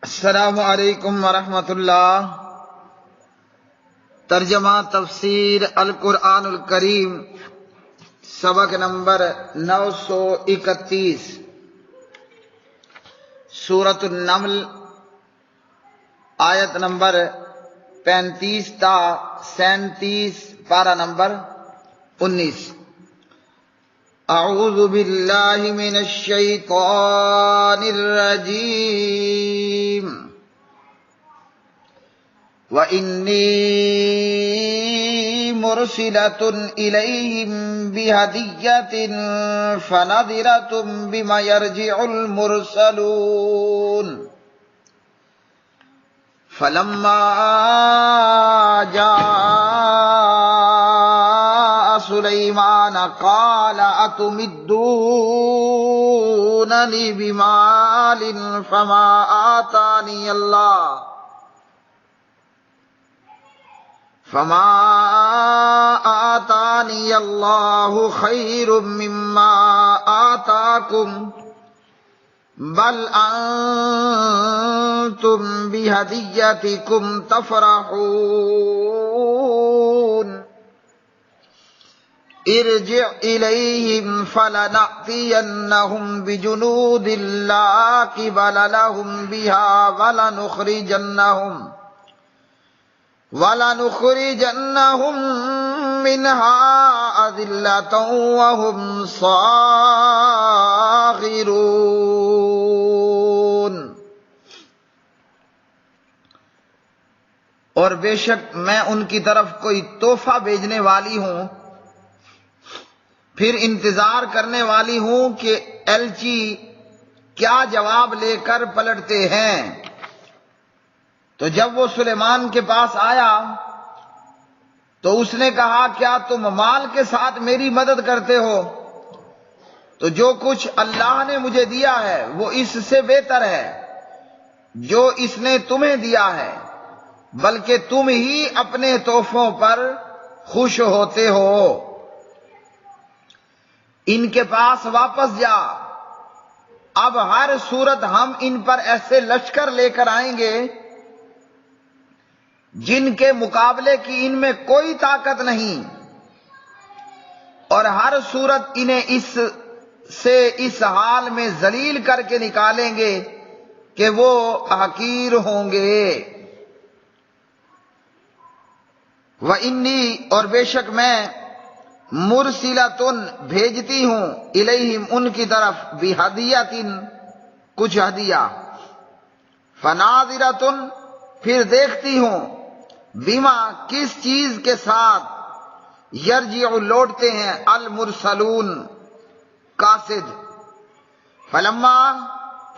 السلام علیکم ورحمۃ اللہ۔ ترجمہ تفسیر القرآن الکریم، سبق نمبر 931، سورۃ النمل، آیت نمبر 35 تا 37، پارہ نمبر 19۔ اعوذ باللہ من الشیطان الرجیم وَإِنِّي مُرْسِلَةٌ إِلَيْهِمْ بِهَدِيَّةٍ فَنَظِرَةٌ بِمَ يَرْجِعُ الْمُرْسَلُونَ فَلَمَّا جَاءَ سُلَيْمَانَ قَالَ أَتُمِدُّونَنِي بِمَالٍ فَمَا آتاني الله خير مما آتاكم بل أنتم بهديتكم تفرحون ارجع إليهم فلنأتينهم بجنود لا قبل لهم بها وَلَنُخْرِجَنَّهُمْ مِنْهَا أَذِلَّةً وَهُمْ صَاغِرُونَ۔ اور بے شک میں ان کی طرف کوئی تحفہ بھیجنے والی ہوں، پھر انتظار کرنے والی ہوں کہ ایلچی کیا جواب لے کر پلٹتے ہیں۔ تو جب وہ سلیمان کے پاس آیا تو اس نے کہا، کیا تم مال کے ساتھ میری مدد کرتے ہو؟ تو جو کچھ اللہ نے مجھے دیا ہے وہ اس سے بہتر ہے جو اس نے تمہیں دیا ہے، بلکہ تم ہی اپنے تحفوں پر خوش ہوتے ہو۔ ان کے پاس واپس جا، اب ہر صورت ہم ان پر ایسے لشکر لے کر آئیں گے جن کے مقابلے کی ان میں کوئی طاقت نہیں، اور ہر صورت انہیں اس حال میں ذلیل کر کے نکالیں گے کہ وہ حقیر ہوں گے۔ وَإِنِّي اور بے شک میں مُرْسِلَةٌ بھیجتی ہوں الیہم ان کی طرف بِہَدِیَّةٍ کچھ ہدیہ، فَنَاظِرَةٌ پھر دیکھتی ہوں، بما کس چیز کے ساتھ، یرجع لوٹتے ہیں، المرسلون قاصد، فلما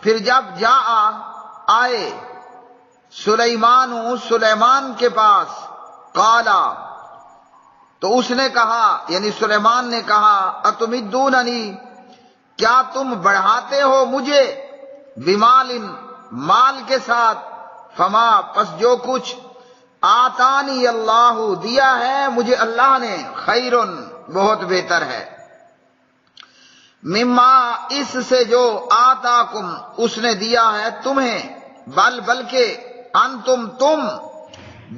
پھر جب جاء آئے، سلیمان کے پاس، قالا تو اس نے کہا، یعنی سلیمان نے کہا، اتمدوننی کیا تم بڑھاتے ہو مجھے، بمال مال کے ساتھ، فما پس جو کچھ آتانی اللہ دیا ہے مجھے اللہ نے، خیرن بہت بہتر ہے، مما اس سے جو آتاکم اس نے دیا ہے تمہیں، بلکہ انتم تم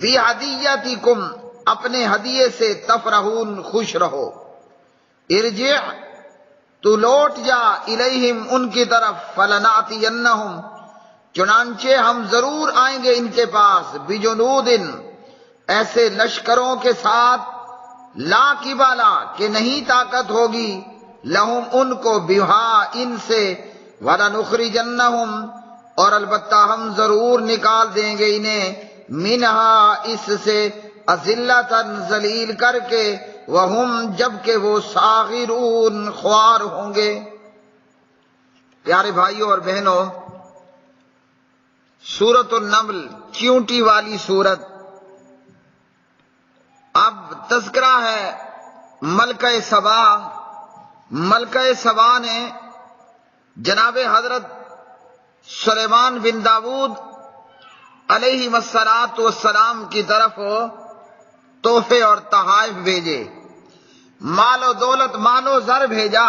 بہدیتکم اپنے ہدیے سے تفرحون خوش رہو۔ ارجع تو لوٹ جا، الیہم ان کی طرف، فلناتینہم چنانچہ ہم ضرور آئیں گے ان کے پاس، بجنود ایسے لشکروں کے ساتھ، لا قبالا کہ نہیں طاقت ہوگی، لہم ان کو، بہا ان سے، وَلَنُخْرِجَنَّهُمْ اور البتہ ہم ضرور نکال دیں گے انہیں، منہا اس سے، اذلۃً ذلیل کر کے، وہم جبکہ وہ صاغرون خوار ہوں گے۔ پیارے بھائیوں اور بہنوں، سورۃ النمل چیونٹی والی سورت۔ اب تذکرہ ہے ملکہ سبا۔ ملکہ سبا نے جناب حضرت سلیمان بن داؤد علیہ السلام کی طرف تحفے اور تحائف بھیجے، مال و دولت، مال و زر بھیجا۔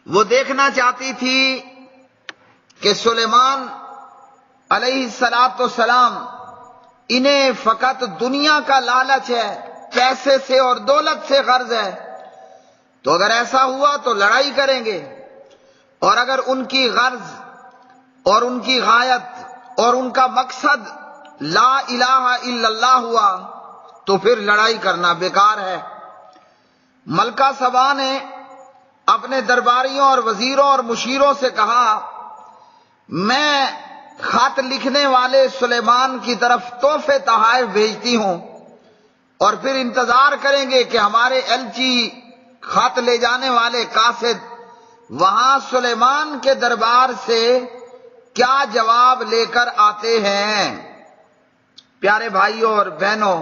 وہ دیکھنا چاہتی تھی کہ سلیمان علیہ الصلوۃ والسلام انہیں فقط دنیا کا لالچ ہے، پیسے سے اور دولت سے غرض ہے، تو اگر ایسا ہوا تو لڑائی کریں گے، اور اگر ان کی غرض اور ان کی غایت اور ان کا مقصد لا الہ الا اللہ ہوا تو پھر لڑائی کرنا بیکار ہے۔ ملکہ سبا نے اپنے درباریوں اور وزیروں اور مشیروں سے کہا، میں خط لکھنے والے سلیمان کی طرف تحفے تحائف بھیجتی ہوں، اور پھر انتظار کریں گے کہ ہمارے ایلچی خط لے جانے والے قاصد وہاں سلیمان کے دربار سے کیا جواب لے کر آتے ہیں۔ پیارے بھائیوں اور بہنوں،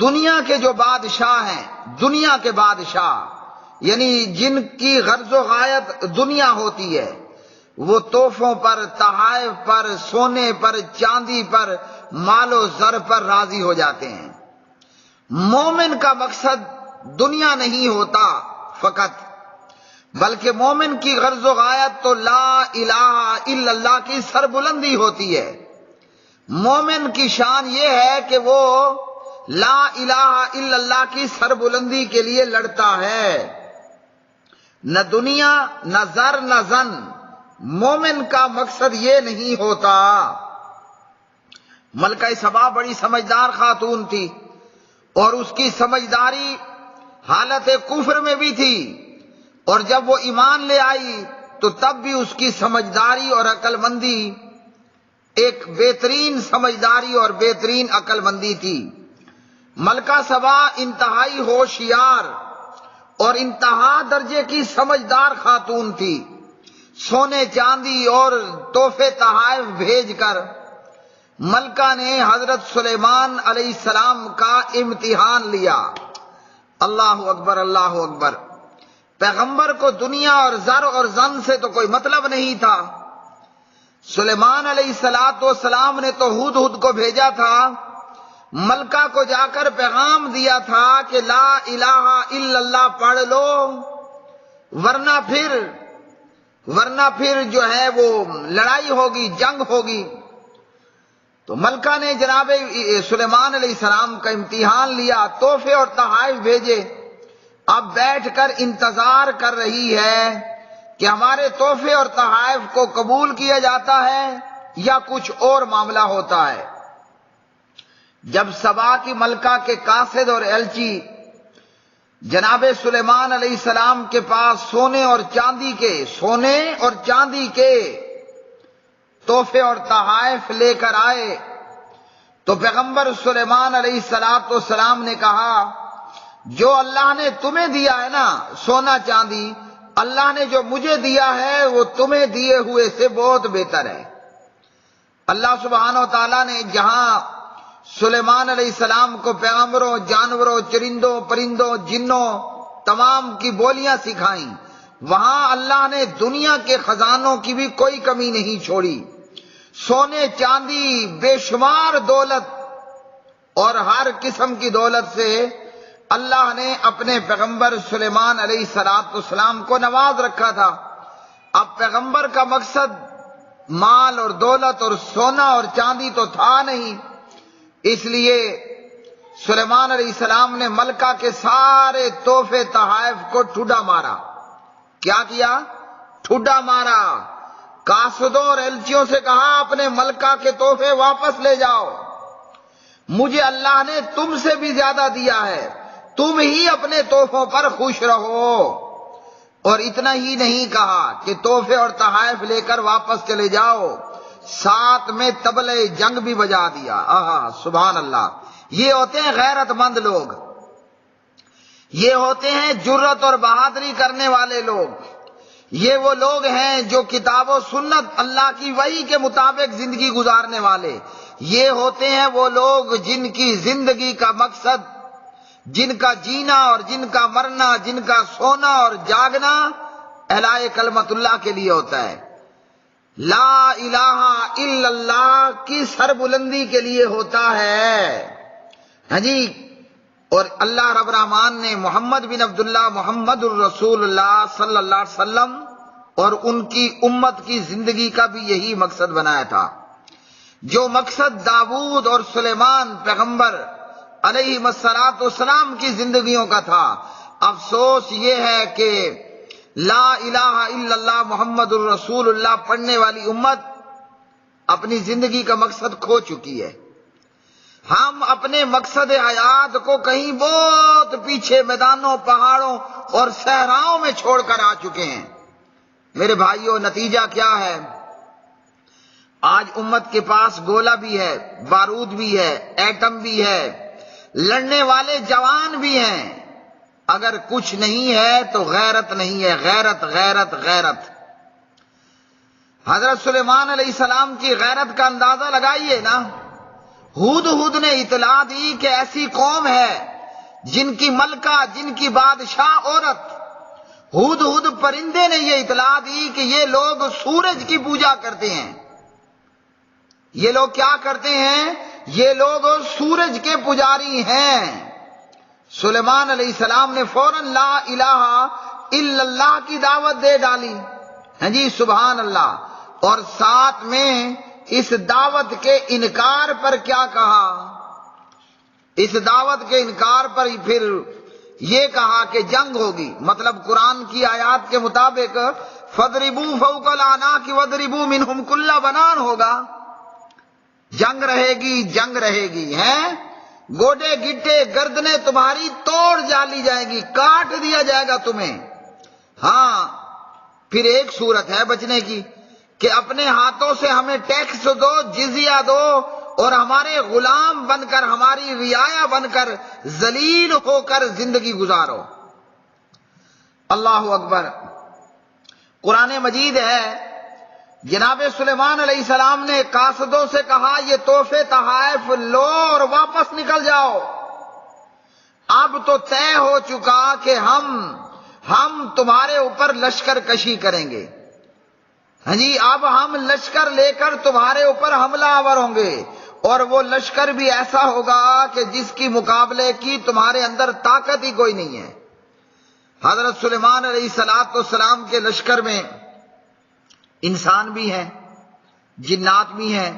دنیا کے جو بادشاہ ہیں، دنیا کے بادشاہ یعنی جن کی غرض و غایت دنیا ہوتی ہے، وہ تحفوں پر، تحائف پر، سونے پر، چاندی پر، مال و زر پر راضی ہو جاتے ہیں۔ مومن کا مقصد دنیا نہیں ہوتا فقط، بلکہ مومن کی غرض و غایت تو لا الہ الا اللہ کی سربلندی ہوتی ہے۔ مومن کی شان یہ ہے کہ وہ لا الہ الا اللہ کی سربلندی کے لیے لڑتا ہے، نہ دنیا، نہ زر، نہ زن۔ مومن کا مقصد یہ نہیں ہوتا۔ ملکہ سبا بڑی سمجھدار خاتون تھی، اور اس کی سمجھداری حالت کفر میں بھی تھی، اور جب وہ ایمان لے آئی تو تب بھی اس کی سمجھداری اور عقل مندی ایک بہترین سمجھداری اور بہترین عقل مندی تھی۔ ملکہ سبا انتہائی ہوشیار اور انتہا درجے کی سمجھدار خاتون تھی۔ سونے چاندی اور تحفے تحائف بھیج کر ملکہ نے حضرت سلیمان علیہ السلام کا امتحان لیا۔ اللہ اکبر، اللہ اکبر۔ پیغمبر کو دنیا اور زر اور زن سے تو کوئی مطلب نہیں تھا۔ سلیمان علیہ السلام نے تو ہدہد کو بھیجا تھا، ملکہ کو جا کر پیغام دیا تھا کہ لا الہ الا اللہ پڑھ لو، ورنہ پھر جو ہے وہ لڑائی ہوگی، جنگ ہوگی۔ تو ملکہ نے جناب سلیمان علیہ السلام کا امتحان لیا، تحفے اور تحائف بھیجے، اب بیٹھ کر انتظار کر رہی ہے کہ ہمارے تحفے اور تحائف کو قبول کیا جاتا ہے یا کچھ اور معاملہ ہوتا ہے۔ جب سبا کی ملکہ کے قاصد اور ایلچی جناب سلیمان علیہ السلام کے پاس سونے اور چاندی کے تحفے اور تحائف لے کر آئے تو پیغمبر سلیمان علیہ السلام نے کہا، جو اللہ نے تمہیں دیا ہے نا سونا چاندی، اللہ نے جو مجھے دیا ہے وہ تمہیں دیے ہوئے سے بہت بہتر ہے۔ اللہ سبحانہ و تعالیٰ نے جہاں سلیمان علیہ السلام کو پیغمبروں، جانوروں، چرندوں، پرندوں، جنوں تمام کی بولیاں سکھائیں، وہاں اللہ نے دنیا کے خزانوں کی بھی کوئی کمی نہیں چھوڑی۔ سونے چاندی، بے شمار دولت اور ہر قسم کی دولت سے اللہ نے اپنے پیغمبر سلیمان علیہ السلام کو نواز رکھا تھا۔ اب پیغمبر کا مقصد مال اور دولت اور سونا اور چاندی تو تھا نہیں، اس لیے سلیمان علیہ السلام نے ملکہ کے سارے تحفے تحائف کو ٹھڈا مارا۔ کیا کیا؟ ٹھڈا مارا۔ قاصدوں اور ایلچیوں سے کہا، اپنے ملکہ کے تحفے واپس لے جاؤ، مجھے اللہ نے تم سے بھی زیادہ دیا ہے، تم ہی اپنے تحفوں پر خوش رہو۔ اور اتنا ہی نہیں کہا کہ تحفے اور تحائف لے کر واپس چلے جاؤ، ساتھ میں طبلِ جنگ بھی بجا دیا۔ آہا سبحان اللہ۔ یہ ہوتے ہیں غیرت مند لوگ، یہ ہوتے ہیں جرت اور بہادری کرنے والے لوگ، یہ وہ لوگ ہیں جو کتاب و سنت اللہ کی وحی کے مطابق زندگی گزارنے والے، یہ ہوتے ہیں وہ لوگ جن کی زندگی کا مقصد، جن کا جینا اور جن کا مرنا، جن کا سونا اور جاگنا اعلاء کلمت اللہ کے لیے ہوتا ہے، لا الہ الا اللہ کی سربلندی کے لیے ہوتا ہے۔ ہاں جی، اور اللہ رب الرحمن نے محمد بن عبداللہ محمد الرسول اللہ صلی اللہ علیہ وسلم اور ان کی امت کی زندگی کا بھی یہی مقصد بنایا تھا۔ جو مقصد داؤد اور سلیمان پیغمبر علیہ السلام کی زندگیوں کا تھا، افسوس یہ ہے کہ لا الہ الا اللہ محمد الرسول اللہ پڑھنے والی امت اپنی زندگی کا مقصد کھو چکی ہے۔ ہم اپنے مقصد حیات کو کہیں بہت پیچھے میدانوں، پہاڑوں اور صحراؤں میں چھوڑ کر آ چکے ہیں۔ میرے بھائیوں، نتیجہ کیا ہے؟ آج امت کے پاس گولہ بھی ہے، بارود بھی ہے، ایٹم بھی ہے، لڑنے والے جوان بھی ہیں، اگر کچھ نہیں ہے تو غیرت نہیں ہے۔ غیرت غیرت غیرت۔ حضرت سلیمان علیہ السلام کی غیرت کا اندازہ لگائیے نا۔ ہود نے اطلاع دی کہ ایسی قوم ہے جن کی ملکہ، جن کی بادشاہ عورت۔ ہود پرندے نے یہ اطلاع دی کہ یہ لوگ سورج کی پوجا کرتے ہیں۔ یہ لوگ کیا کرتے ہیں؟ یہ لوگ سورج کے پجاری ہیں۔ سلیمان علیہ السلام نے فوراً لا الہ الا اللہ کی دعوت دے ڈالی۔ ہاں جی، سبحان اللہ۔ اور ساتھ میں اس دعوت کے انکار پر کیا کہا؟ اس دعوت کے انکار پر پھر یہ کہا کہ جنگ ہوگی۔ مطلب قرآن کی آیات کے مطابق فَاضْرِبُوا فَوْقَ الْأَعْنَاقِ وَاضْرِبُوا مِنْهُمْ كُلَّ بَنَانٍ ہوگا۔ جنگ رہے گی، جنگ رہے گی، ہیں؟ گوڈے گٹے گردنیں تمہاری توڑ ڈالی جائیں گی، کاٹ دیا جائے گا تمہیں۔ ہاں، پھر ایک صورت ہے بچنے کی کہ اپنے ہاتھوں سے ہمیں ٹیکس دو، جزیہ دو، اور ہمارے غلام بن کر، ہماری رعایا بن کر، ذلیل ہو کر زندگی گزارو۔ اللہ اکبر۔ قرآن مجید ہے، جناب سلیمان علیہ السلام نے قاصدوں سے کہا یہ تحفے تحائف لو اور واپس نکل جاؤ۔ اب تو طے ہو چکا کہ ہم تمہارے اوپر لشکر کشی کریں گے۔ ہاں جی، اب ہم لشکر لے کر تمہارے اوپر حملہ آور ہوں گے، اور وہ لشکر بھی ایسا ہوگا کہ جس کی مقابلے کی تمہارے اندر طاقت ہی کوئی نہیں ہے۔ حضرت سلیمان علیہ السلام کے لشکر میں انسان بھی ہیں، جنات بھی ہیں،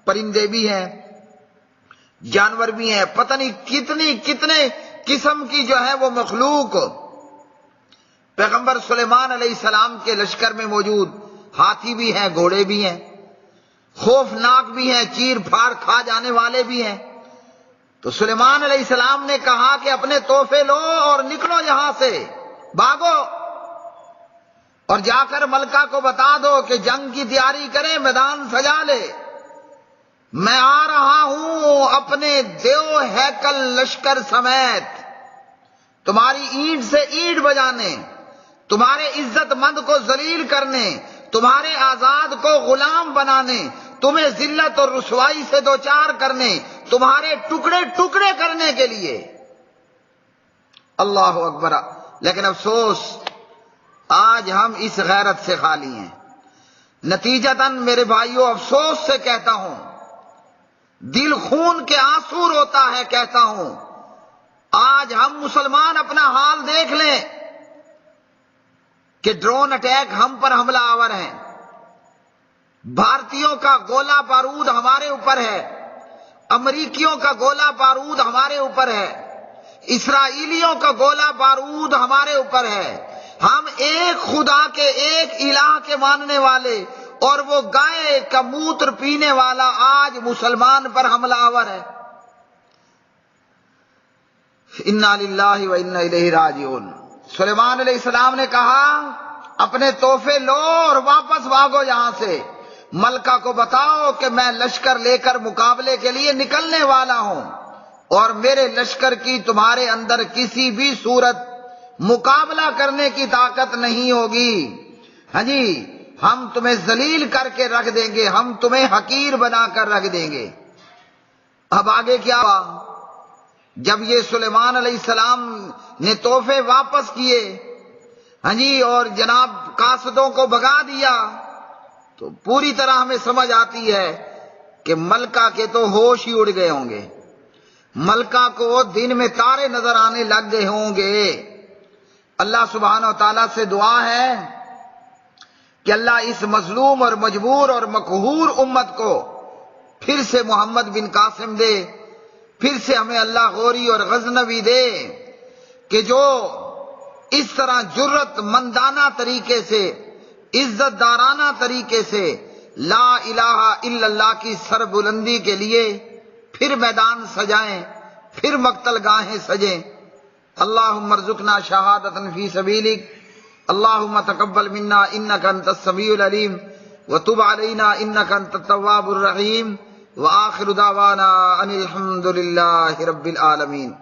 پرندے بھی ہیں، جانور بھی ہیں، پتہ نہیں کتنے قسم کی جو ہے وہ مخلوق پیغمبر سلیمان علیہ السلام کے لشکر میں موجود۔ ہاتھی بھی ہیں، گھوڑے بھی ہیں، خوفناک بھی ہیں، چیر پھاڑ کھا جانے والے بھی ہیں۔ تو سلیمان علیہ السلام نے کہا کہ اپنے تحفے لو اور نکلو یہاں سے، بھاگو، اور جا کر ملکہ کو بتا دو کہ جنگ کی تیاری کرے، میدان سجا لے۔ میں آ رہا ہوں اپنے دیو ہیکل لشکر سمیت، تمہاری اینٹ سے اینٹ بجانے، تمہارے عزت مند کو ذلیل کرنے، تمہارے آزاد کو غلام بنانے، تمہیں ذلت اور رسوائی سے دوچار کرنے، تمہارے ٹکڑے ٹکڑے کرنے کے لیے۔ اللہ اکبر۔ لیکن افسوس، آج ہم اس غیرت سے خالی ہیں۔ نتیجتاً میرے بھائیوں، افسوس سے کہتا ہوں، دل خون کے آنسو روتا ہے کہتا ہوں، آج ہم مسلمان اپنا حال دیکھ لیں کہ ڈرون اٹیک ہم پر حملہ آور ہیں، بھارتیوں کا گولہ بارود ہمارے اوپر ہے، امریکیوں کا گولہ بارود ہمارے اوپر ہے، اسرائیلیوں کا گولہ بارود ہمارے اوپر ہے۔ ہم ایک خدا کے، ایک الہ کے ماننے والے، اور وہ گائے کا موتر پینے والا آج مسلمان پر حملہ آور ہے۔ انا للہ و انا الیہ راجعون۔ سلیمان علیہ السلام نے کہا اپنے تحفے لو اور واپس بھاگو یہاں سے، ملکہ کو بتاؤ کہ میں لشکر لے کر مقابلے کے لیے نکلنے والا ہوں، اور میرے لشکر کی تمہارے اندر کسی بھی صورت مقابلہ کرنے کی طاقت نہیں ہوگی۔ ہاں جی، ہم تمہیں ذلیل کر کے رکھ دیں گے، ہم تمہیں حقیر بنا کر رکھ دیں گے۔ اب آگے کیا ہوا؟ جب یہ سلیمان علیہ السلام نے تحفے واپس کیے، ہاں جی، اور جناب قاصدوں کو بھگا دیا، تو پوری طرح ہمیں سمجھ آتی ہے کہ ملکہ کے تو ہوش ہی اڑ گئے ہوں گے، ملکہ کو دن میں تارے نظر آنے لگ گئے ہوں گے۔ اللہ سبحانہ و تعالیٰ سے دعا ہے کہ اللہ اس مظلوم اور مجبور اور مقہور امت کو پھر سے محمد بن قاسم دے، پھر سے ہمیں اللہ غوری اور غزنوی دے کہ جو اس طرح جرت مندانہ طریقے سے، عزت دارانہ طریقے سے لا الہ الا اللہ کی سربلندی کے لیے پھر میدان سجائیں، پھر مقتل گاہیں سجیں۔ اللہم ارزقنا شہادۃ فی سبیلک، اللہم تقبل منا انک انت السمیع العلیم وتب علینا انک انت التواب الرحیم، وآخر دعوانا ان الحمد للہ رب العالمین۔